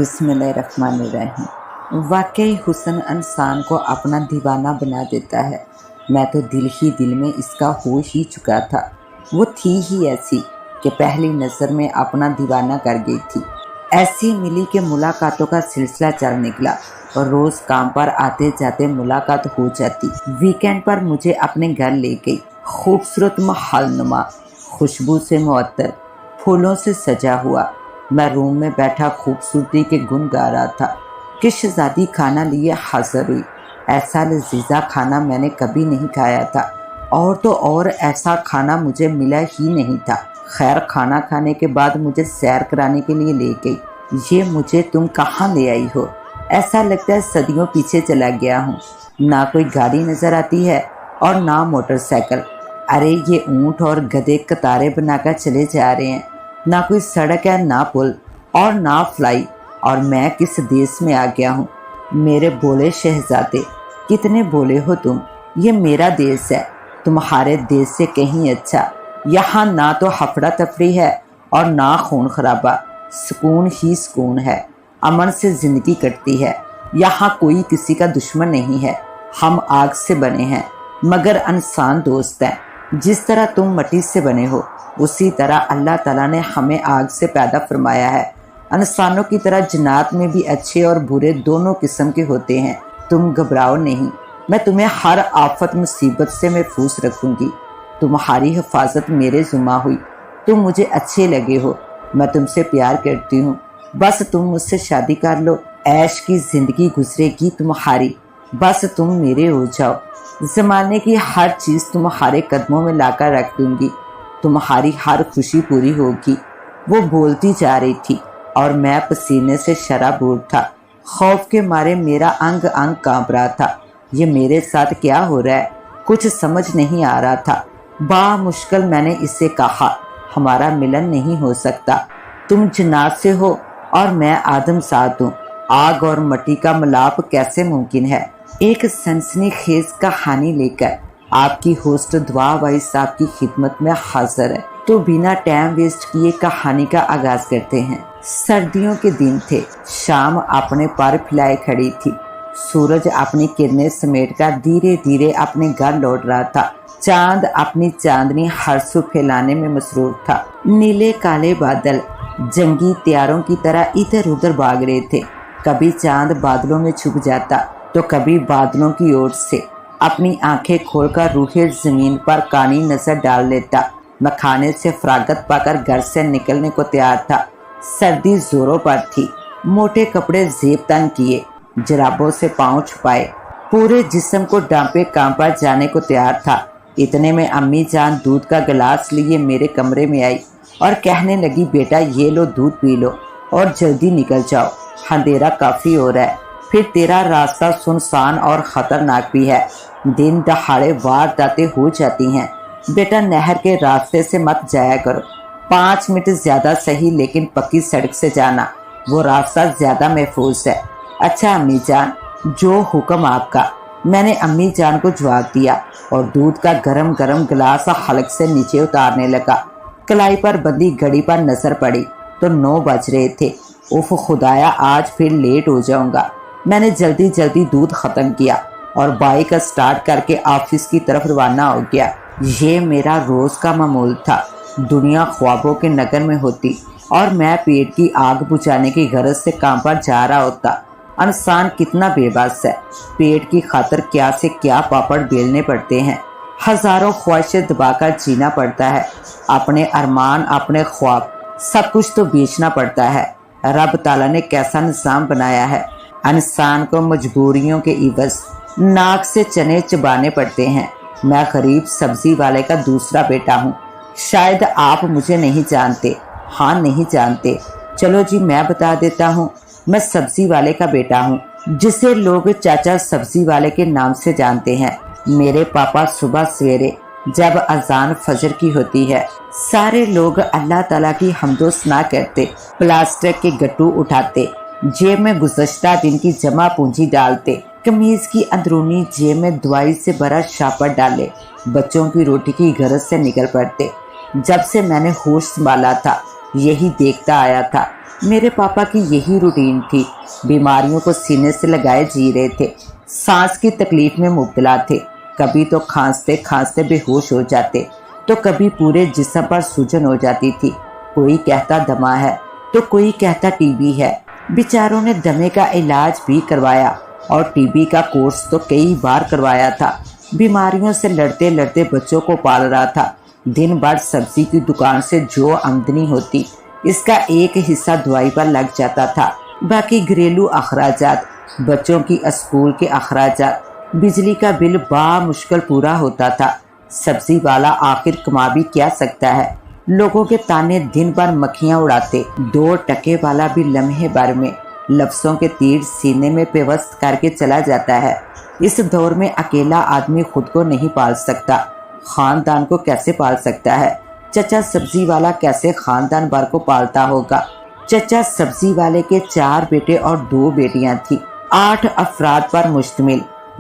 बिस्मिल्लाहिर्रहमानिर्रहीम। वाकई हुस्न इंसान को अपना दीवाना बना देता है। मैं तो दिल ही दिल में इसका हो ही चुका था। वो थी ही ऐसी कि पहली नज़र में अपना दीवाना कर गई थी। ऐसी मिली कि मुलाकातों का सिलसिला चल निकला और रोज़ काम पर आते जाते मुलाकात हो जाती। वीकेंड पर मुझे अपने घर ले गई। खूबसूरत महलनुमा, खुशबू से मुअत्तर, फूलों से सजा हुआ। मैं रूम में बैठा खूबसूरती के गुण गा रहा था कि शहजादी खाना लिए हाजिर हुई। ऐसा लजीजा खाना मैंने कभी नहीं खाया था, और तो और ऐसा खाना मुझे मिला ही नहीं था। खैर, खाना खाने के बाद मुझे सैर कराने के लिए ले गई। ये मुझे तुम कहाँ ले आई हो? ऐसा लगता है सदियों पीछे चला गया हूँ। ना कोई गाड़ी नज़र आती है और ना मोटरसाइकिल। अरे ये ऊँट और गधे कतारें बनाकर चले जा रहे हैं। ना कोई सड़क है, ना पुल और ना फ्लाई। और मैं किस देश में आ गया हूँ? मेरे बोले शहजादे, कितने बोले हो तुम। ये मेरा देश है, तुम्हारे देश से कहीं अच्छा। यहाँ ना तो हफड़ा तफड़ी है और ना खून खराबा। सुकून ही सुकून है, अमन से ज़िंदगी कटती है। यहाँ कोई किसी का दुश्मन नहीं है। हम आग से बने हैं मगर इंसान दोस्त हैं। जिस तरह तुम मिट्टी से बने हो, उसी तरह अल्लाह ताला ने हमें आग से पैदा फरमाया है। इंसानों की तरह जन्नत में भी अच्छे और बुरे दोनों किस्म के होते हैं। तुम घबराओ नहीं, मैं तुम्हें हर आफत मुसीबत से महफूज रखूंगी। तुम्हारी हिफाजत मेरे ज़िम्मा हुई। तुम मुझे अच्छे लगे हो, मैं तुमसे प्यार करती हूँ। बस तुम मुझसे शादी कर लो, ऐश की ज़िंदगी गुजरेगी तुम्हारी। बस तुम मेरे हो जाओ। ज़माने की हर चीज़ तुम्हारे कदमों में लाकर रख दूंगी। तुम्हारी हर खुशी पूरी होगी। वो बोलती जा रही थी और मैं पसीने से शराबूर था। खौफ के मारे मेरा अंग अंग कांप रहा था। ये मेरे साथ क्या हो रहा है? कुछ समझ नहीं आ रहा था। बामुश्किल मैंने इससे कहा, हमारा मिलन नहीं हो सकता। तुम जन्नत से हो और मैं आदम साथ हूँ। आग और मिट्टी का मिलाप कैसे मुमकिन है? एक सनसनीखेज कहानी लेकर आपकी होस्ट दुआ भाई साहब की खिदमत में हाजिर है। तो बिना टाइम वेस्ट किए कहानी का आगाज करते हैं। सर्दियों के दिन थे। शाम अपने पर फैलाए खड़ी थी। सूरज अपनी किरणें समेटकर धीरे धीरे अपने घर लौट रहा था। चांद अपनी चांदनी हरसू फैलाने में मसरूफ था। नीले काले बादल जंगी तैयारों की तरह इधर उधर भाग रहे थे। कभी चांद बादलों में छुप जाता तो कभी बादलों की ओर से अपनी आंखें खोलकर रूहे ज़मीन पर कानी नजर डाल लेता। मैं खाने से फरागत पाकर घर से निकलने को तैयार था। सर्दी जोरों पर थी। मोटे कपड़े जेब तंग किए, जराबों से पाँव छुपाए, पूरे जिस्म को डांपे काम पर जाने को तैयार था। इतने में अम्मी जान दूध का गिलास लिए मेरे कमरे में आई और कहने लगी, बेटा ये लो, दूध पी लो और जल्दी निकल जाओ, अंधेरा काफ़ी हो रहा है। फिर तेरा रास्ता सुनसान और ख़तरनाक भी है। दिन दहाड़े वारदातें हो जाती हैं। बेटा नहर के रास्ते से मत जाया करो। 5 मिनट ज़्यादा सही, लेकिन पक्की सड़क से जाना, वो रास्ता ज़्यादा महफूज है। अच्छा अम्मी जान, जो हुक्म आपका। मैंने अम्मी जान को जवाब दिया और दूध का गरम गरम गिलास हलक से नीचे उतारने लगा। कलाई पर बंधी घड़ी पर नज़र पड़ी तो 9 बज रहे थे। उफ खुदाया, आज फिर लेट हो जाऊंगा। मैंने जल्दी जल्दी दूध ख़त्म किया और बाइक स्टार्ट करके ऑफिस की तरफ रवाना हो गया। ये मेरा रोज़ का मामूल था। दुनिया ख्वाबों के नगर में होती और मैं पेट की आग बुझाने की गरज से काम पर जा रहा होता। इंसान कितना बेबस है। पेट की खातिर क्या से क्या पापड़ बेलने पड़ते हैं। हज़ारों ख्वाहिशें दबाकर जीना पड़ता है। अपने अरमान, अपने ख्वाब, सब कुछ तो बेचना पड़ता है। रब ताला ने कैसा निज़ाम बनाया है। इंसान को मजबूरियों के इवज़ नाक से चने चबाने पड़ते हैं। मैं गरीब सब्जी वाले का दूसरा बेटा हूँ। शायद आप मुझे नहीं जानते। हाँ, नहीं जानते। चलो जी, मैं बता देता हूँ। मैं सब्जी वाले का बेटा हूँ, जिसे लोग चाचा सब्जी वाले के नाम से जानते हैं। मेरे पापा सुबह सवेरे जब अजान फजर की होती है, सारे लोग अल्लाह ताला की हम्दो सना करते, प्लास्टिक के गट्टू उठाते, जेब में गुज़श्ता दिन की जमा पूंजी डालते, कमीज की अंदरूनी जेब में दवाई से भरा शापर डाले, बच्चों की रोटी की गरज से निकल पड़ते। जब से मैंने होश संभाला था, यही देखता आया था। میرے پاپا کی یہی روٹین تھی، بیماریوں کو سینے سے لگائے جی رہے تھے، سانس کی تکلیف میں مبتلا تھے، کبھی تو کھانستے کھانستے بے ہوش ہو جاتے تو کبھی پورے جسم پر سوجن ہو جاتی تھی، کوئی کہتا دمہ ہے تو کوئی کہتا ٹی بی ہے۔ بیچاروں نے دمے کا علاج بھی کروایا اور ٹی بی کا کورس تو کئی بار کروایا تھا۔ بیماریوں سے لڑتے لڑتے بچوں کو پال رہا تھا۔ دن بھر سبزی کی دکان سے جو آمدنی ہوتی اس کا ایک حصہ دوائی پر لگ جاتا تھا، باقی گھریلو اخراجات، بچوں کی اسکول کے اخراجات، بجلی کا بل بامشکل پورا ہوتا تھا۔ سبزی والا آخر کما بھی کیا سکتا ہے؟ لوگوں کے تانے دن بھر مکھیاں اڑاتے، 2 ٹکے والا بھی لمحے بھر میں لفظوں کے تیر سینے میں پیوست کر کے چلا جاتا ہے۔ اس دور میں اکیلا آدمی خود کو نہیں پال سکتا، خاندان کو کیسے پال سکتا ہے؟ چچا سبزی والا کیسے خاندان بھر کو پالتا ہوگا؟ چچا سبزی والے کے 4 بیٹے اور 2 بیٹیاں تھیں، 8 افراد پر مشتمل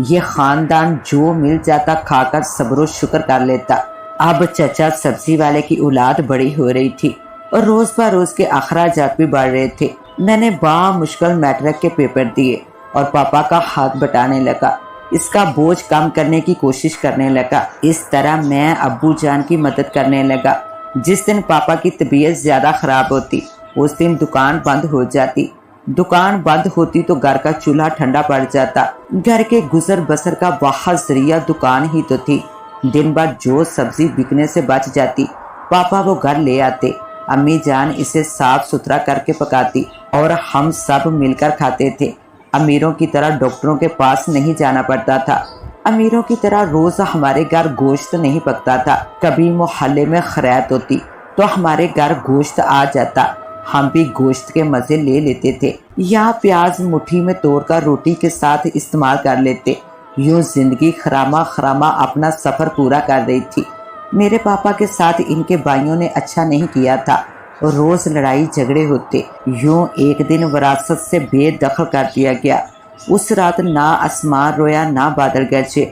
یہ خاندان جو مل جاتا کھا کر صبر و شکر کر لیتا۔ اب چچا سبزی والے کی اولاد بڑی ہو رہی تھی اور روز بروز کے اخراجات بھی بڑھ رہے تھے۔ میں نے بامشکل میٹرک کے پیپر دیے اور پاپا کا ہاتھ بٹانے لگا، اس کا بوجھ کم کرنے کی کوشش کرنے لگا۔ اس طرح میں ابو جان کی مدد کرنے لگا۔ جس دن پاپا کی طبیعت زیادہ خراب ہوتی اس دن دکان بند ہو جاتی، دکان بند ہوتی تو گھر کا چولہا ٹھنڈا پڑ جاتا۔ گھر کے گزر بسر کا واحد ذریعہ دکان ہی تو تھی۔ دن بھر جو سبزی بکنے سے بچ جاتی پاپا وہ گھر لے آتے، امی جان اسے صاف ستھرا کر کے پکاتی اور ہم سب مل کر کھاتے تھے۔ امیروں کی طرح ڈاکٹروں کے پاس نہیں جانا پڑتا تھا، امیروں کی طرح روز ہمارے گھر گوشت نہیں پکتا تھا۔ کبھی محلے میں خیرات ہوتی تو ہمارے گھر گوشت آ جاتا، ہم بھی گوشت کے مزے لے لیتے تھے یا پیاز مٹھی میں توڑ کر روٹی کے ساتھ استعمال کر لیتے۔ یوں زندگی خراما خراما اپنا سفر پورا کر رہی تھی۔ میرے پاپا کے ساتھ ان کے بھائیوں نے اچھا نہیں کیا تھا، روز لڑائی جھگڑے ہوتے۔ یوں ایک دن وراثت سے بے دخل کر دیا گیا۔ اس رات نہ آسمان رویا نہ بادل گرجے،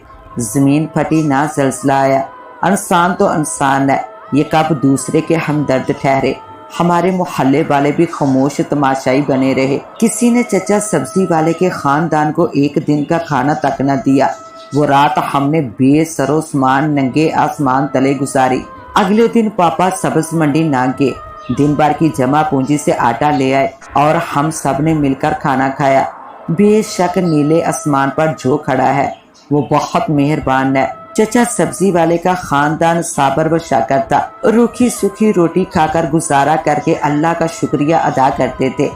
زمین پھٹی نہ زلزلہ آیا۔ انسان تو انسان ہے، یہ کب دوسرے کے ہمدرد ٹھہرے۔ ہمارے محلے والے بھی خاموش تماشائی بنے رہے۔ کسی نے چچا سبزی والے کے خاندان کو ایک دن کا کھانا تک نہ دیا۔ وہ رات ہم نے بے سر و سامان ننگے آسمان تلے گزاری۔ اگلے دن پاپا سبز منڈی نہ گئے، دن بھر کی جمع پونجی سے آٹا لے آئے اور ہم سب نے مل کر کھانا کھایا۔ بے شک نیلے آسمان پر جو کھڑا ہے وہ بہت مہربان ہے۔ چچا سبزی والے کا خاندان صابر و شاکر تھا، روکھی سکھی روٹی کھا کر گزارا کر کے اللہ کا شکریہ ادا کرتے تھے۔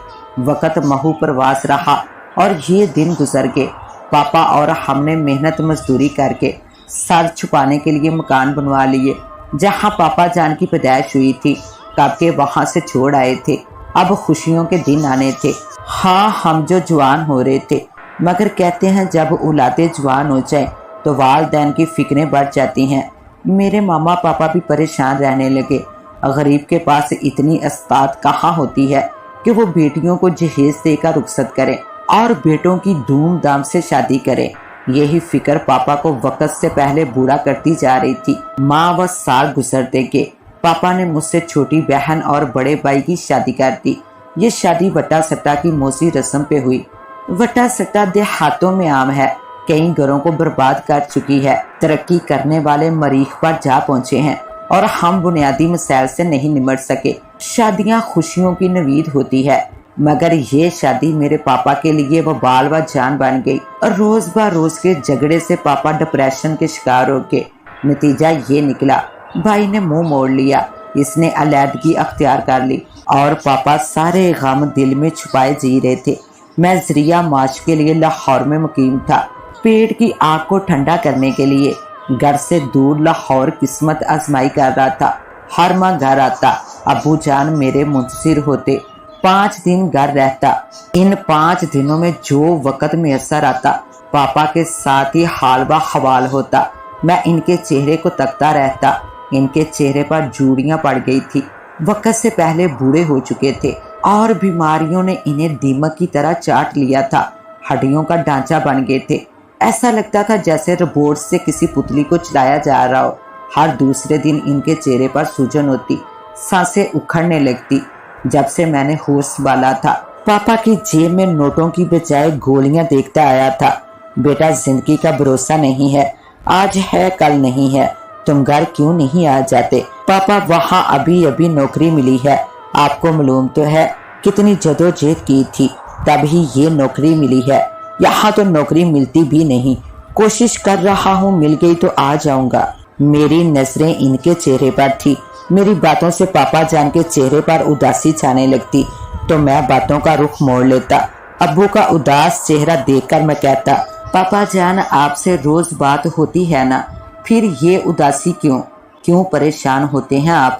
وقت مہو پرواز رہا اور یہ دن گزر گئے۔ پاپا اور ہم نے محنت مزدوری کر کے سر چھپانے کے لیے مکان بنوا لیے۔ جہاں پاپا جان کی پیدائش ہوئی تھی کب کے وہاں سے چھوڑ آئے تھے۔ اب خوشیوں کے دن آنے تھے۔ ہاں ہم جو جوان ہو رہے تھے، مگر کہتے ہیں جب اولادیں جوان ہو جائیں تو والدین کی فکریں بڑھ جاتی ہیں۔ میرے ماما پاپا بھی پریشان رہنے لگے۔ غریب کے پاس اتنی استطاعت کہاں ہوتی ہے کہ وہ بیٹیوں کو جہیز دے کر رخصت کریں اور بیٹوں کی دھوم دھام سے شادی کریں۔ یہی فکر پاپا کو وقت سے پہلے بوڑھا کرتی جا رہی تھی۔ ماہ و سال گزرتے گئے۔ پاپا نے مجھ سے چھوٹی بہن اور بڑے بھائی کی شادی کر دی۔ یہ شادی وٹا سٹا کی موسی رسم پہ ہوئی۔ وٹا سٹا دیہاتوں میں عام ہے، کئی گھروں کو برباد کر چکی ہے۔ ترقی کرنے والے مریخ پر جا پہنچے ہیں اور ہم بنیادی مسائل سے نہیں نمٹ سکے۔ شادیاں خوشیوں کی نوید ہوتی ہے، مگر یہ شادی میرے پاپا کے لیے وبال و جان بن گئی۔ اور روز بروز کے جھگڑے سے پاپا ڈپریشن کے شکار ہو گئے۔ نتیجہ یہ نکلا بھائی نے منہ موڑ لیا، اس نے علیحدگی اختیار کر لی اور پاپا سارے غم دل میں چھپائے جی رہے تھے۔ میں ذریعہ معاش کے لیے لاہور میں مقیم تھا، پیٹ کی آگ کو ٹھنڈا کرنے کے لیے گھر سے دور لاہور قسمت آزمائی کر رہا تھا۔ ہر ماہ گھر آتا، ابو جان میرے منتظر ہوتے، 5 دن گھر رہتا۔ ان 5 دنوں میں جو وقت میسر آتا پاپا کے ساتھ ہی حال بحوال ہوتا۔ میں ان کے چہرے کو تکتا رہتا۔ ان کے چہرے پر جوڑیاں پڑ گئی تھی، وقت سے پہلے بوڑھے ہو چکے تھے اور بیماریوں نے انہیں دیمک کی طرح چاٹ لیا تھا، ہڈیوں کا ڈھانچہ بن گئے تھے۔ ایسا لگتا تھا جیسے روبوٹ سے کسی پتلی کو چلایا جا رہا ہو۔ ہر دوسرے دن ان کے چہرے پر سوجن ہوتی، سانسیں اکھڑنے لگتی، जब से मैंने होश संभाला था। पापा की जेब में नोटों की बजाय गोलियां देखता आया था। बेटा, जिंदगी का भरोसा नहीं है, आज है कल नहीं है, तुम घर क्यों नहीं आ जाते? पापा, वहाँ अभी अभी नौकरी मिली है, आपको मालूम तो है कितनी जदोजहद की थी तभी ये नौकरी मिली है। यहाँ तो नौकरी मिलती भी नहीं, कोशिश कर रहा हूँ, मिल गई तो आ जाऊंगा। मेरी नजरें इनके चेहरे पर थी। मेरी बातों से पापा जान के चेहरे पर उदासी छाने लगती तो मैं बातों का रुख मोड़ लेता। अब्बू का उदास चेहरा देखकर मैं कहता, पापा जान, आपसे रोज बात होती है ना, फिर ये उदासी क्यों क्यों परेशान होते हैं आप?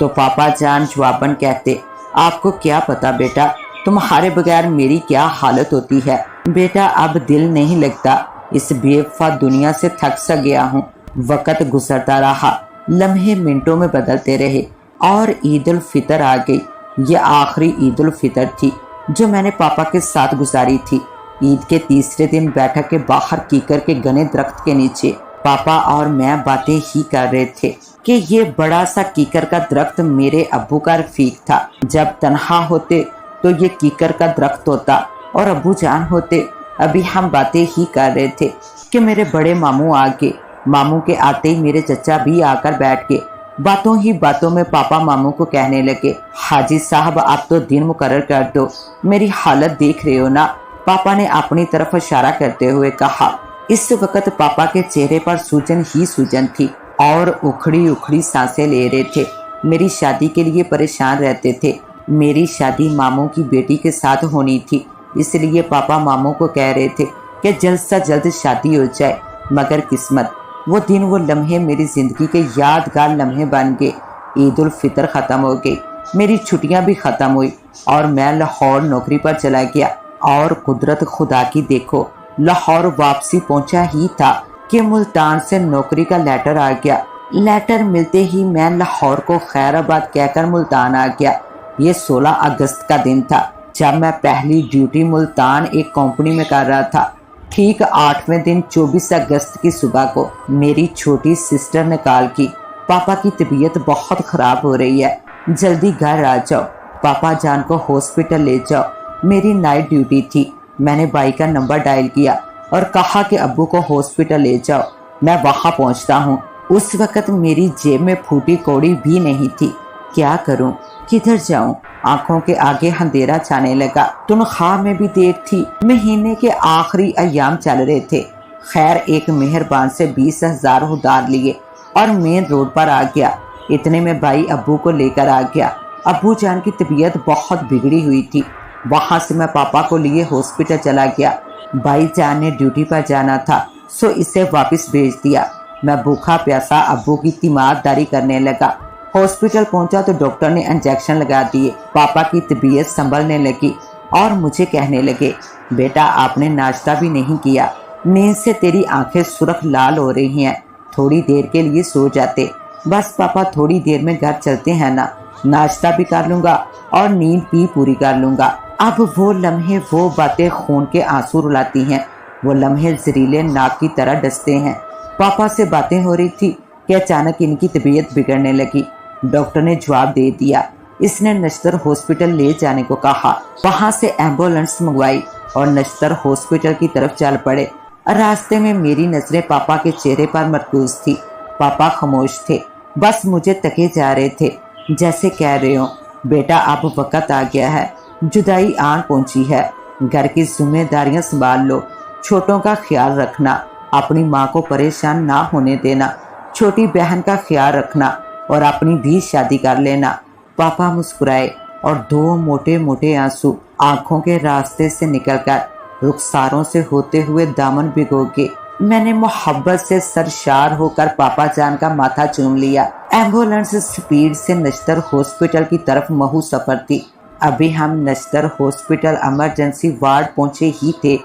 तो पापा जान जवाबन कहते, आपको क्या पता बेटा, तुम्हारे बगैर मेरी क्या हालत होती है। बेटा, अब दिल नहीं लगता, इस बेवफा दुनिया से थक सा गया हूँ। वक्त गुजरता रहा, लम्हे मिनटों में बदलते रहे और ईद उल फितर आ गई। ये आखिरी ईद उल फितर थी जो मैंने पापा के साथ गुजारी थी। ईद के तीसरे दिन बैठक के बाहर कीकर के घने दरख्त के नीचे पापा और मैं बातें ही कर रहे थे कि ये बड़ा सा कीकर का दरख्त मेरे अब्बू का रफीक था। जब तन्हा होते तो ये कीकर का दरख्त होता और अब्बू जान होते। अभी हम बातें ही कर रहे थे कि मेरे बड़े मामू आ गए। मामू के आते ही मेरे चचा भी आकर बैठ गए। बातों ही बातों में पापा मामू को कहने लगे, हाजी साहब, आप तो दिन मुकर्रर कर दो, मेरी हालत देख रहे हो ना। पापा ने अपनी तरफ इशारा करते हुए कहा। इस वक्त पापा के चेहरे पर सूजन ही सूजन थी और उखड़ी उखड़ी सांसें ले रहे थे। मेरी शादी के लिए परेशान रहते थे। मेरी शादी मामू की बेटी के साथ होनी थी, इसलिए पापा मामू को कह रहे थे कि जल्द से जल्द शादी हो जाए। मगर किस्मत, वो दिन वो लम्हे मेरी जिंदगी के यादगार लम्हे बन गए। ईद उल फितर ख़त्म हो गई, मेरी छुट्टियां भी ख़त्म हुई और मैं लाहौर नौकरी पर चला गया। और कुदरत खुदा की देखो, लाहौर वापसी पहुंचा ही था कि मुल्तान से नौकरी का लेटर आ गया। लेटर मिलते ही मैं लाहौर को खैराबाद कहकर मुल्तान आ गया। ये 16 अगस्त का दिन था जब मैं पहली ड्यूटी मुल्तान एक कंपनी में कर रहा था। ठीक 8वें दिन 24 अगस्त की सुबह को मेरी छोटी सिस्टर ने कॉल की, पापा की तबीयत बहुत ख़राब हो रही है, जल्दी घर आ जाओ, पापा जान को हॉस्पिटल ले जाओ। मेरी नाइट ड्यूटी थी। मैंने बाई का नंबर डायल किया और कहा कि अब्बू को हॉस्पिटल ले जाओ, मैं वहाँ पहुँचता हूँ। उस वक़्त मेरी जेब में फूटी कौड़ी भी नहीं थी। क्या करूँ, किधर जाऊँ? आंखों के आगे अंधेरा छाने लगा। तनख्वाह में भी देर थी। महीने के आखिरी अयाम चल रहे थे। खैर, एक मेहरबान से 20,000 उधार लिए और मेन रोड पर आ गया। इतने में भाई अब्बू को लेकर आ गया। अब्बू जान की तबीयत बहुत बिगड़ी हुई थी। वहां से मैं पापा को लिए हॉस्पिटल चला गया। भाई जान ने ड्यूटी पर जाना था, सो इसे वापस भेज दिया। मैं भूखा प्यासा अब्बू की तीमारदारी करने लगा। हॉस्पिटल पहुंचा तो डॉक्टर ने इंजेक्शन लगा दिए। पापा की तबीयत संभलने लगी और मुझे कहने लगे, बेटा, आपने नाश्ता भी नहीं किया, नींद से तेरी आंखें सुर्ख लाल हो रही हैं, थोड़ी देर के लिए सो जाते। बस पापा, थोड़ी देर में घर चलते हैं ना, नाश्ता भी कर लूँगा और नींद भी पूरी कर लूँगा। अब वो लम्हे, वो बातें खून के आंसू रुलाती हैं। वो लम्हे जहरीले नाक की तरह डसते हैं। पापा से बातें हो रही थी कि अचानक इनकी तबीयत बिगड़ने लगी। डॉक्टर ने जवाब दे दिया। इसने नश्तर हॉस्पिटल ले जाने को कहा। वहां से एम्बुलेंस मंगवाई और नश्तर हॉस्पिटल की तरफ चल पड़े। रास्ते में मेरी नजरें पापा के चेहरे पर मरकूज थी। पापा खामोश थे, बस मुझे तके जा रहे थे, जैसे कह रहे हो, बेटा, अब वक्त आ गया है, जुदाई आन पहुंची है, घर की जिम्मेदारियां संभाल लो, छोटों का ख्याल रखना, अपनी माँ को परेशान ना होने देना, छोटी बहन का ख्याल रखना और अपनी भी शादी कर लेना। पापा मुस्कुराए और 2 मोटे मोटे आंसू आंखों के रास्ते से निकलकर रुखसारों से होते हुए दामन भिगो के मैंने मोहब्बत से सरशार होकर पापा जान का माथा चूम लिया। एम्बुलेंस स्पीड से नश्तर हॉस्पिटल की तरफ महू सफर थी। अभी हम नश्तर हॉस्पिटल इमरजेंसी वार्ड पहुंचे ही थे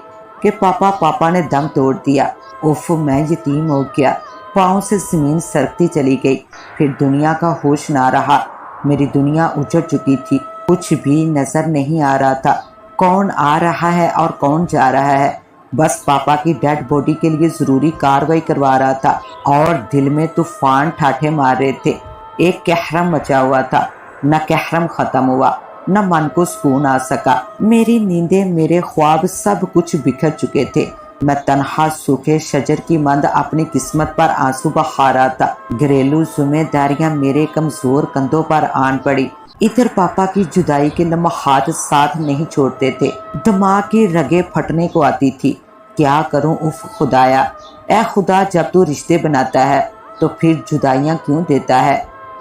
कि पापा ने दम तोड़ दिया। उफ, मैं यतीम हो गया। पाँव से जमीन सरकती चली गई। फिर दुनिया का होश ना रहा। मेरी दुनिया उजड़ चुकी थी। कुछ भी नजर नहीं आ रहा था। कौन आ रहा है और कौन जा रहा है, बस पापा की डेड बॉडी के लिए जरूरी कार्रवाई करवा रहा था और दिल में तूफान ठाठे मार रहे थे। एक कहरम मचा हुआ था, न कहरम खत्म हुआ, न मन को सुकून आ सका। मेरी नींदें, मेरे ख्वाब सब कुछ बिखर चुके थे। मैं तन्हा सूखे शजर की मंद अपनी किस्मत पर आंसू बहा रहा था। घरेलू जिम्मेदारियां मेरे कमजोर कंधों पर आन पड़ी। इधर पापा की जुदाई के लम्हात साथ नहीं छोड़ते थे। दिमाग की रगें फटने को आती थी। क्या करूं उफ खुदाया, ऐ खुदा, जब तू रिश्ते बनाता है तो फिर जुदाइयां क्यों देता है।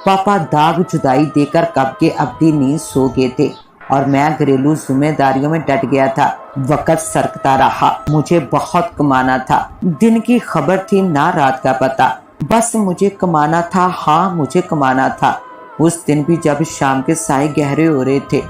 पापा दाग जुदाई देकर कब के अवधि नींद सो गए थे और मैं घरेलू जिम्मेदारियों में डट गया था। वक्त सरकता रहा। मुझे बहुत कमाना था। दिन की खबर थी ना रात का पता। बस मुझे कमाना था, हाँ मुझे कमाना था। उस दिन भी जब शाम के साए गहरे हो रहे थे,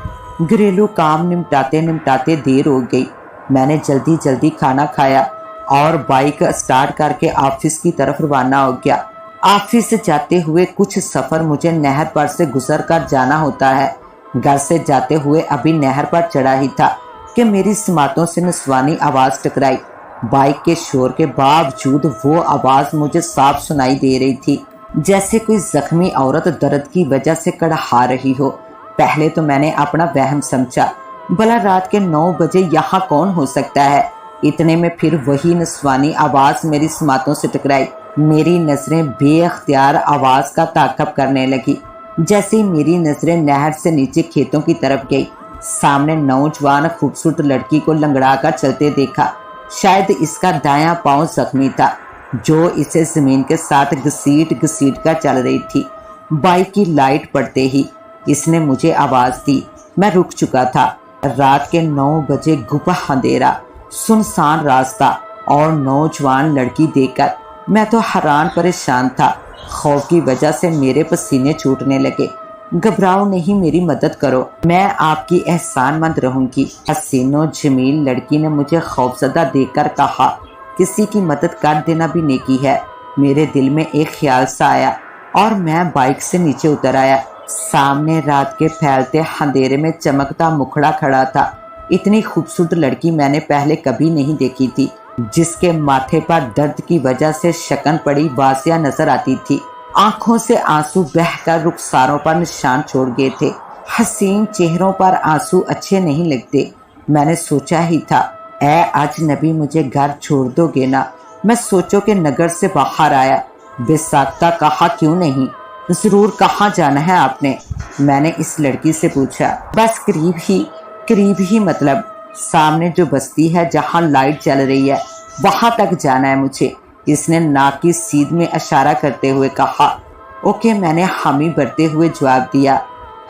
घरेलू काम निपटाते निपटाते देर हो गई। मैंने जल्दी जल्दी खाना खाया और बाइक स्टार्ट करके ऑफिस की तरफ रवाना हो गया। ऑफिस जाते हुए कुछ सफ़र मुझे नहर पर से गुजर कर जाना होता है। घर से जाते हुए अभी नहर पर चढ़ा ही था कि मेरी समातों से निस्वानी आवाज़ टकराई। बाइक के शोर के बावजूद वो आवाज़ मुझे साफ सुनाई दे रही थी, जैसे कोई जख्मी औरत दर्द की वजह से कड़हा रही हो। पहले तो मैंने अपना वहम समझा, भला रात के 9 बजे यहाँ कौन हो सकता है। इतने में फिर वही निस्वानी आवाज़ मेरी समातों से टकराई। मेरी नज़रें बेअख्तियार आवाज़ का ताक़ब करने लगी। जैसे ही मेरी नज़रें नहर से नीचे खेतों की तरफ गई, सामने नौजवान खूबसूरत लड़की को लंगड़ा कर चलते देखा। शायद इसका दायां पांव जख्मी था, जो इसे जमीन के साथ घसीट घसीट कर चल रही थी। बाइक की लाइट पड़ते ही इसने मुझे आवाज़ दी। मैं रुक चुका था। रात के 9 बजे गुप्ता अंधेरा, सुनसान रास्ता और नौजवान लड़की देखकर मैं तो हैरान परेशान था। खौफ की वजह से मेरे पसीने छूटने लगे। घबराओ नहीं, मेरी मदद करो, मैं आपकी एहसानमंद रहूंगी। हसीनो जमील लड़की ने मुझे खौफजदा देखकर कहा, किसी की मदद कर देना भी नेकी है। मेरे दिल में एक ख्याल सा आया और मैं बाइक से नीचे उतर आया। सामने रात के फैलते अंधेरे में चमकता मुखड़ा खड़ा था। इतनी खूबसूरत लड़की मैंने पहले कभी नहीं देखी थी, जिसके माथे पर दर्द की वजह से शकन पड़ी वासिया नजर आती थी। आंखों से आंसू बहकर रुखसारों पर निशान छोड़ गए थे। हसीन चेहरों पर आंसू अच्छे नहीं लगते। मैंने सोचा ही था, ऐ अजनबी, मुझे घर छोड़ दोगे ना। मैं सोचो के नगर से बाहर आया। बेसाख्ता कहा, क्यों नहीं, जरूर, कहाँ जाना है आपने। मैंने इस लड़की से पूछा। बस करीब ही मतलब सामने जो बस्ती है जहाँ लाइट चल रही है, वहां तक जाना है मुझे। इसने नाक की सीध में इशारा करते हुए कहा। ओके, मैंने हामी भरते हुए जवाब दिया।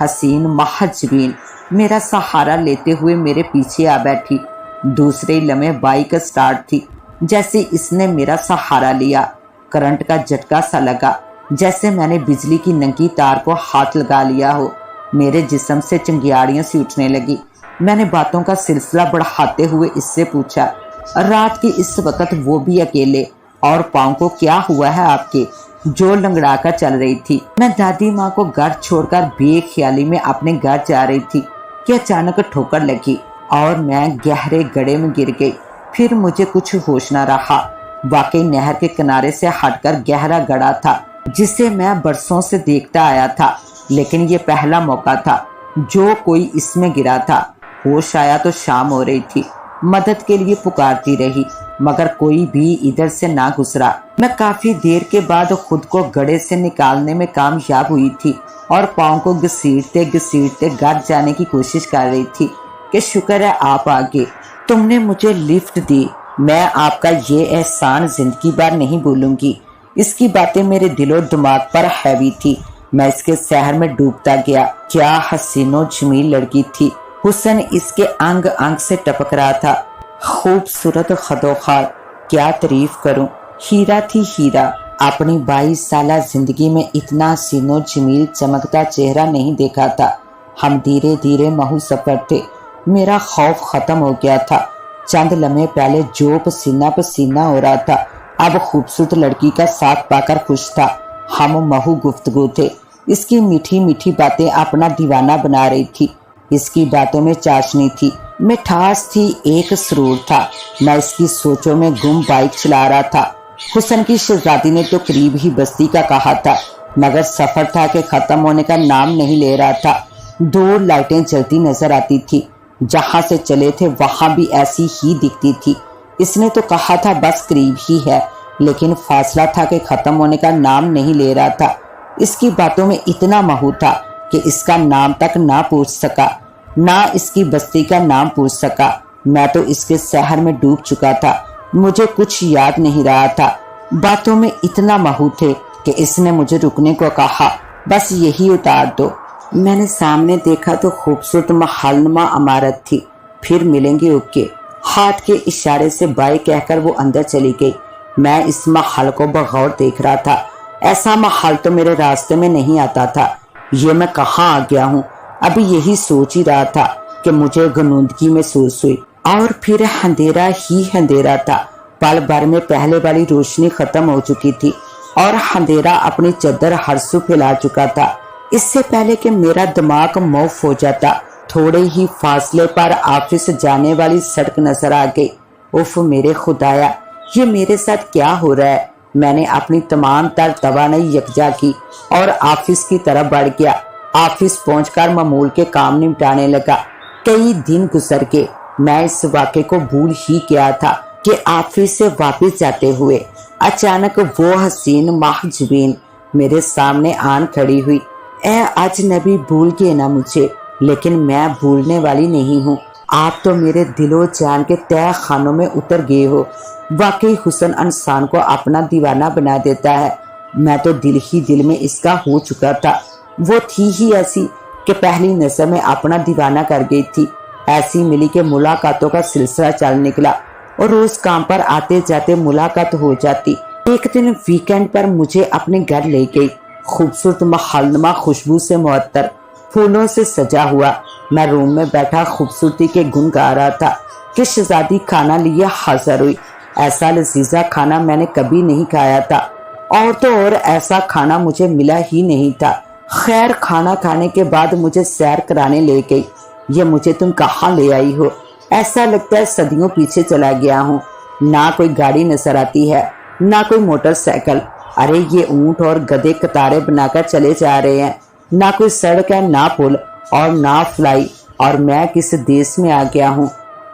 हसीन महजबीन मेरा सहारा लेते हुए मेरे पीछे आ बैठी। दूसरे लम्हे बाइक स्टार्ट थी। जैसे इसने मेरा सहारा लिया, करंट का झटका सा लगा, जैसे मैंने बिजली की नंगी तार को हाथ लगा लिया हो। मेरे जिस्म से चिंगारियां सी उठने लगी। मैंने बातों का सिलसिला बढ़ाते हुए इससे पूछा, रात के इस वक्त वो भी अकेले, और पाँव को क्या हुआ है आपके, जो लंगड़ा कर चल रही थी। मैं दादी माँ को घर छोड़कर बेख्याली में अपने घर जा रही थी कि अचानक ठोकर लगी और मैं गहरे गड्ढे में गिर गई। फिर मुझे कुछ होश न रहा। वाकई नहर के किनारे से हटकर गहरा गड्ढा था, जिसे मैं बरसों से देखता आया था, लेकिन ये पहला मौका था जो कोई इसमें गिरा था। होश आया तो शाम हो रही थी। मदद के लिए पुकारती रही, मगर कोई भी इधर से ना गुजरा। मैं काफी देर के बाद खुद को गड्ढे से निकालने में कामयाब हुई थी और पाँव को घसीटते घसीटते घर जाने की कोशिश कर रही थी कि शुक्र है आप आ गए, तुमने मुझे लिफ्ट दी। मैं आपका ये एहसान जिंदगी भर नहीं भूलूंगी। इसकी बातें मेरे दिलो दिमाग पर हैवी थी। मैं इसके शहर में डूबता गया। क्या हसीनो जमील लड़की थी। हुस्न इसके अंग अंग से टपक रहा था। खूबसूरत खदोखार, क्या तारीफ करूं। हीरा थी हीरा। अपनी 22 साला जिंदगी में इतना हसीनो जमील चमकता चेहरा नहीं देखा था। हम धीरे धीरे महू सफर थे। मेरा खौफ खत्म हो गया था। चंद लम्हे पहले जो पसीना पसीना हो रहा था, अब खूबसूरत लड़की का साथ पाकर खुश था। हम महू गुफ्तगू थे। इसकी मीठी मीठी बातें अपना दीवाना बना रही थी। इसकी बातों में चाशनी थी, मिठास थी, एक सुरूर था। मैं इसकी सोचों में गुम बाइक चला रहा था। हुसन की शहजादी ने तो करीब ही बस्ती का कहा था, मगर सफर था कि खत्म होने का नाम नहीं ले रहा था। दो लाइटें जलती नजर आती थी। जहां से चले थे वहां भी ऐसी ही दिखती थी। इसने तो कहा था बस करीब ही है, लेकिन फासला था कि खत्म होने का नाम नहीं ले रहा था। इसकी बातों में इतना महू था कि इसका नाम तक ना पूछ सका, ना इसकी बस्ती का नाम पूछ सका। मैं तो इसके शहर में डूब चुका था, मुझे कुछ याद नहीं रहा था। बातों में इतना महू थे कि इसने मुझे रुकने को कहा, बस यही उतार दो। मैंने सामने देखा तो खूबसूरत महलनुमा इमारत थी। फिर मिलेंगे ओके। हाथ के इशारे से बाय कहकर वो अंदर चली गई। मैं इस महल को बगौर देख रहा था। ऐसा महल तो मेरे रास्ते में नहीं आता था। ये मैं कहाँ आ गया हूँ? अभी यही सोच ही रहा था कि मुझे गनूदगी महसूस हुई और फिर अंधेरा ही अंधेरा था। पल भर में पहले वाली रोशनी खत्म हो चुकी थी और अंधेरा अपनी चद्दर हरसू फैला चुका था। इससे पहले कि मेरा दिमाग मौफ हो जाता, थोड़े ही फासले पर ऑफिस जाने वाली सड़क नजर आ गई। उफ मेरे खुदाया, ये मेरे साथ क्या हो रहा है? मैंने अपनी तमाम तर तवानाई यकजा की और ऑफिस की तरफ बढ़ गया। ऑफिस पहुंचकर मामूल के काम निपटाने लगा। कई दिन गुजर गए। मैं इस वाक़े को भूल ही गया था कि ऑफिस से वापस जाते हुए अचानक वो हसीन महजबीन मेरे सामने आन खड़ी हुई। ए अजनबी, भूल गए ना मुझे? लेकिन मैं भूलने वाली नहीं हूँ। आप तो मेरे दिलो जान के तह खानों में उतर गए हो। वाकई हुस्न इंसान को अपना दीवाना बना देता है। मैं तो दिल ही दिल में इसका हो चुका था। वो थी ही ऐसी कि पहली नजर में अपना दीवाना कर गई थी। ऐसी मिली कि मुलाकातों का सिलसिला चल निकला और रोज काम पर आते जाते मुलाकात हो जाती। एक दिन वीकेंड पर मुझे अपने घर ले गई। खूबसूरत महलनुमा खुशबू से मुअत्तर, फूलों से सजा हुआ। मैं रूम में बैठा खूबसूरती के गुण गा रहा था कि शहजादी खाना लिए हाजिर हुई। ऐसा लजीजा खाना मैंने कभी नहीं खाया था और तो और ऐसा खाना मुझे मिला ही नहीं था। खैर, खाना खाने के बाद मुझे सैर कराने ले गई। ये मुझे तुम कहाँ ले आई हो? ऐसा लगता है सदियों पीछे चला गया हूँ। ना कोई गाड़ी नजर आती है, ना कोई मोटरसाइकिल। अरे ये ऊंट और गधे कतारें बनाकर चले जा रहे हैं। ना कोई सड़क है, ना पुल और ना फ्लाई। और मैं किस देश में आ गया हूँ?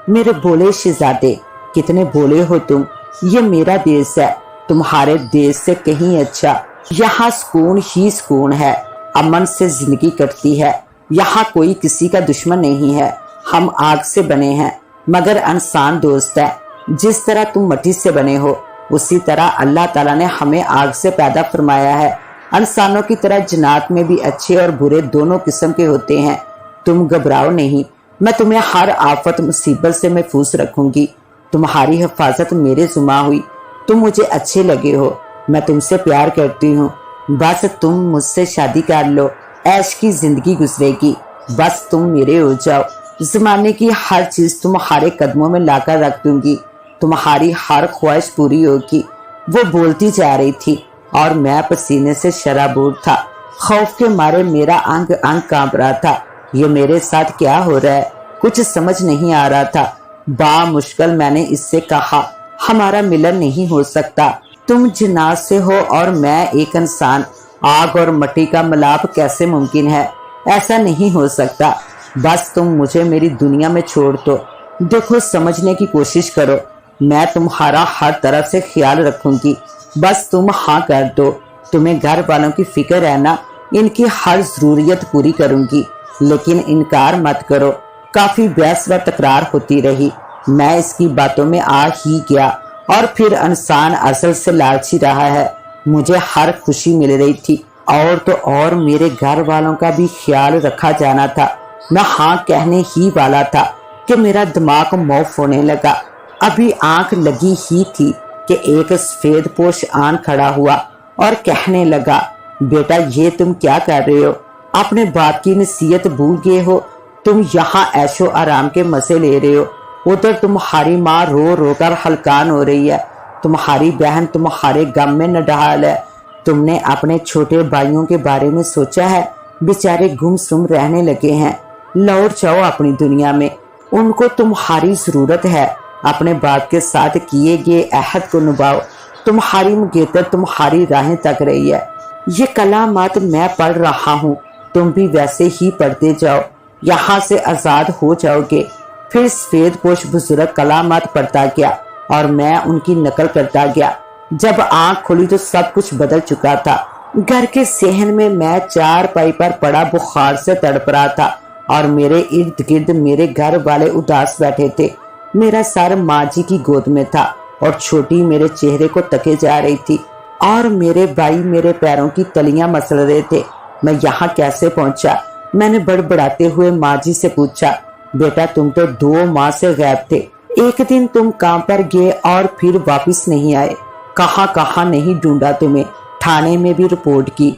मेरे भोले शहजादे, कितने भोले हो तुम। ये मेरा देश है, तुम्हारे देश से कहीं अच्छा। यहाँ सुकून ही सुकून है, अमन से जिंदगी कटती है। यहाँ कोई किसी का दुश्मन नहीं है। हम आग से बने हैं मगर इंसान दोस्त है। जिस तरह तुम मिट्टी से बने हो, उसी तरह अल्लाह ताला ने हमें आग से पैदा फरमाया है। इंसानों की तरह जन्नत में भी अच्छे और बुरे दोनों किस्म के होते हैं। तुम घबराओ नहीं, मैं तुम्हें हर आफत मुसीबत से महफूज रखूंगी। तुम्हारी हिफाजत मेरे जुम्मा हुई। तुम मुझे अच्छे लगे हो, मैं तुमसे प्यार करती हूँ। बस तुम मुझसे शादी कर लो, ऐश की जिंदगी गुजरेगी। बस तुम मेरे हो जाओ। जमाने की हर चीज तुम्हारे कदमों में लाकर रख दूंगी। तुम्हारी हर ख्वाहिश पूरी होगी। वो बोलती जा रही थी और मैं पसीने से शराबूर था। खौफ के मारे मेरा अंग अंग कांप रहा था। ये मेरे साथ क्या हो रहा है? कुछ समझ नहीं आ रहा था। बामुश्किल मैंने इससे कहा, हमारा मिलन नहीं हो सकता। तुम जिन्नात से हो और मैं एक इंसान। आग और मिट्टी का मिलाप कैसे मुमकिन है? ऐसा नहीं हो सकता। बस तुम मुझे मेरी दुनिया में छोड़ दो। देखो, समझने की कोशिश करो। मैं तुम्हारा हर तरफ से ख्याल रखूंगी। बस तुम हाँ कर दो। तुम्हें घर वालों की फिक्र है ना? इनकी हर जरूरियत पूरी करूंगी, लेकिन इनकार मत करो। काफी बहस व तकरार होती रही। मैं इसकी बातों में आ ही गया और फिर इंसान असल से लालची रहा है। मुझे हर खुशी मिल रही थी और तो और मेरे घर वालों का भी ख्याल रखा जाना था। मैं हाँ कहने ही वाला था कि मेरा दिमाग मौफ होने लगा। अभी आंख लगी ही थी कि एक सफेद पोश आन खड़ा हुआ और कहने लगा, बेटा ये तुम क्या कर रहे हो? अपने बाप की नसीहत भूल गए हो? तुम यहाँ ऐशो आराम के मजे ले रहे हो। उधर तुम्हारी माँ रो रो कर हलकान हो रही है। तुम्हारी बहन तुम्हारे गम में नडहाल है। तुमने अपने छोटे भाइयों के बारे में सोचा है? बेचारे गुमसुम रहने लगे हैं। लौट जाओ अपनी दुनिया में, उनको तुम्हारी जरूरत है। अपने बाप के साथ किए गए अहद को निभाओ। तुम्हारी मुगेतर तुम्हारी राहें तक रही है। ये कलामात मैं पढ़ रहा हूँ تم بھی ویسے ہی پڑھتے جاؤ، یہاں سے آزاد ہو جاؤ گے۔ پھر سفید پوش بزرگ کلامات پڑھتا گیا اور میں ان کی نقل کرتا گیا۔ جب آنکھ کھلی تو سب کچھ بدل چکا تھا۔ گھر کے صحن میں چارپائی پر پڑا بخار سے تڑپ رہا تھا اور میرے ارد گرد میرے گھر والے اداس بیٹھے تھے۔ میرا سر ماں جی کی گود میں تھا اور چھوٹی میرے چہرے کو تکے جا رہی تھی اور میرے بھائی میرے پیروں کی تلیاں مسل رہے تھے۔ میں یہاں کیسے پہنچا؟ میں نے بڑبڑاتے ہوئے ماں جی سے پوچھا، بیٹا تم تو 2 ماہ سے غائب تھے، ایک دن تم کام پر گئے اور پھر واپس نہیں آئے، کہاں کہاں نہیں ڈھونڈا تمہیں، تھانے میں بھی رپورٹ کی،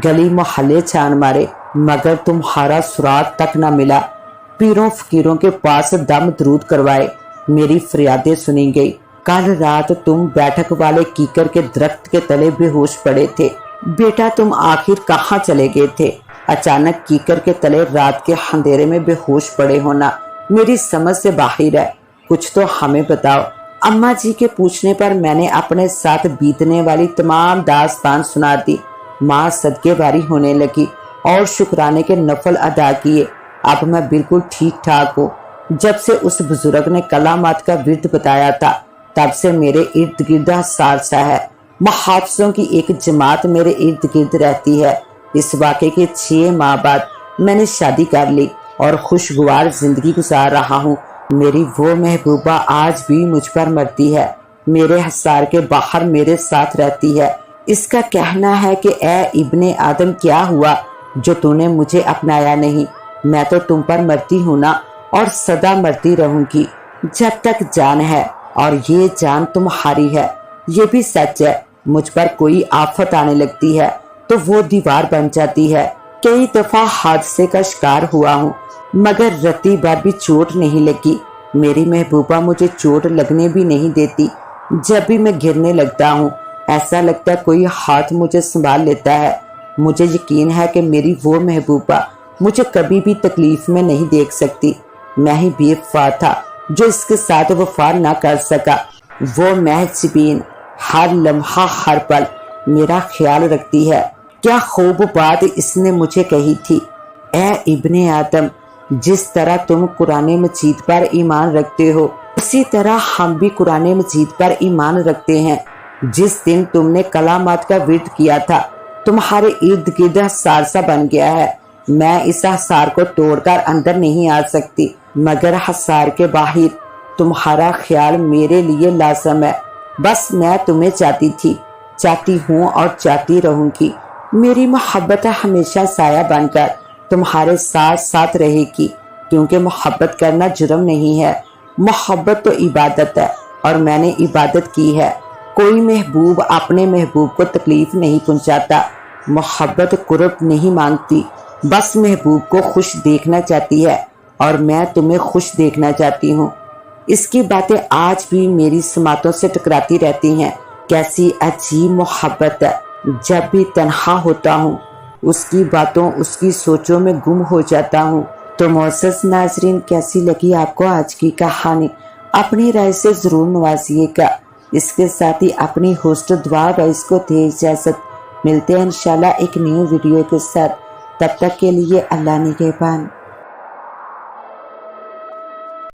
گلی محلے چھان مارے، مگر تمہارا سراغ تک نہ ملا۔ پیروں فقیروں کے پاس دم درود کروائے، میری فریادیں سنی گئی۔ کل رات تم بیٹھک والے کیکر کے درخت کے تلے بے ہوش پڑے تھے، بیٹا تم آخر کہاں چلے گئے تھے؟ اچانک کیکر کے تلے رات کے اندھیرے میں بے ہوش پڑے ہونا میری سمجھ سے باہر ہے، کچھ تو ہمیں بتاؤ۔ اماں جی کے پوچھنے پر میں نے اپنے ساتھ بیتنے والی تمام داستان سنا دی۔ ماں صدقے باری ہونے لگی اور شکرانے کے نفل ادا کیے۔ اب میں بالکل ٹھیک ٹھاک ہوں۔ جب سے اس بزرگ نے کلامات کا ورد بتایا تھا تب سے میرے ارد گرد حصار سا ہے، محافظوں کی ایک جماعت میرے ارد گرد رہتی ہے۔ اس واقعے کے 6 ماہ بعد میں نے شادی کر لی اور خوشگوار زندگی گزار رہا ہوں۔ میری وہ محبوبہ آج بھی مجھ پر مرتی ہے، میرے حصار کے باہر میرے ساتھ رہتی ہے۔ اس کا کہنا ہے کہ اے ابن آدم کیا ہوا جو تو نے مجھے اپنایا نہیں؟ میں تو تم پر مرتی ہوں نا، اور سدا مرتی رہوں گی جب تک جان ہے، اور یہ جان تمہاری ہے۔ یہ بھی سچ ہے، مجھ پر کوئی آفت آنے لگتی ہے تو وہ دیوار بن جاتی ہے۔ کئی دفعہ حادثے کا شکار ہوا ہوں مگر رتی بار بھی چوٹ نہیں لگی۔ میری محبوبہ مجھے چوٹ لگنے بھی نہیں دیتی۔ جب بھی میں گرنے لگتا ہوں ایسا لگتا ہے کوئی ہاتھ مجھے سنبھال لیتا ہے۔ مجھے یقین ہے کہ میری وہ محبوبہ مجھے کبھی بھی تکلیف میں نہیں دیکھ سکتی۔ میں ہی بے وفا تھا جو اس کے ساتھ وفا نہ کر سکا۔ وہ محضبین ہر لمحہ ہر پل میرا خیال رکھتی ہے۔ کیا خوب بات اس نے مجھے کہی تھی، اے ابن آدم جس طرح تم قرآن مجید پر ایمان رکھتے ہو اسی طرح ہم بھی قرآن مجید پر ایمان رکھتے ہیں۔ جس دن تم نے کلامات کا ورد کیا تھا تمہارے ارد گرد حصار سا بن گیا ہے۔ میں اس حصار کو توڑ کر اندر نہیں آ سکتی مگر حصار کے باہر تمہارا خیال میرے لیے لازم ہے۔ بس میں تمہیں چاہتی تھی، چاہتی ہوں اور چاہتی رہوں گی۔ میری محبت ہمیشہ سایہ بن کر تمہارے ساتھ ساتھ رہے گی، کیونکہ محبت کرنا جرم نہیں ہے، محبت تو عبادت ہے اور میں نے عبادت کی ہے۔ کوئی محبوب اپنے محبوب کو تکلیف نہیں پہنچاتا۔ محبت قرب نہیں مانگتی، بس محبوب کو خوش دیکھنا چاہتی ہے اور میں تمہیں خوش دیکھنا چاہتی ہوں۔ اس کی باتیں آج بھی میری سماعتوں سے ٹکراتی رہتی ہیں۔ کیسی عجیب محبت ہے، جب بھی تنہا ہوتا ہوں اس کی باتوں اس کی سوچوں میں گم ہو جاتا ہوں۔ تو معزز ناظرین، کیسی لگی آپ کو آج کی کہانی؟ اپنی رائے سے ضرور نوازیے گا۔ اس کے ساتھ ہی اپنی ہوسٹ دعا گائز کو دے اجازت۔ ملتے ہیں انشاءاللہ ایک نیو ویڈیو کے ساتھ، تب تک کے لیے اللہ نگہبان۔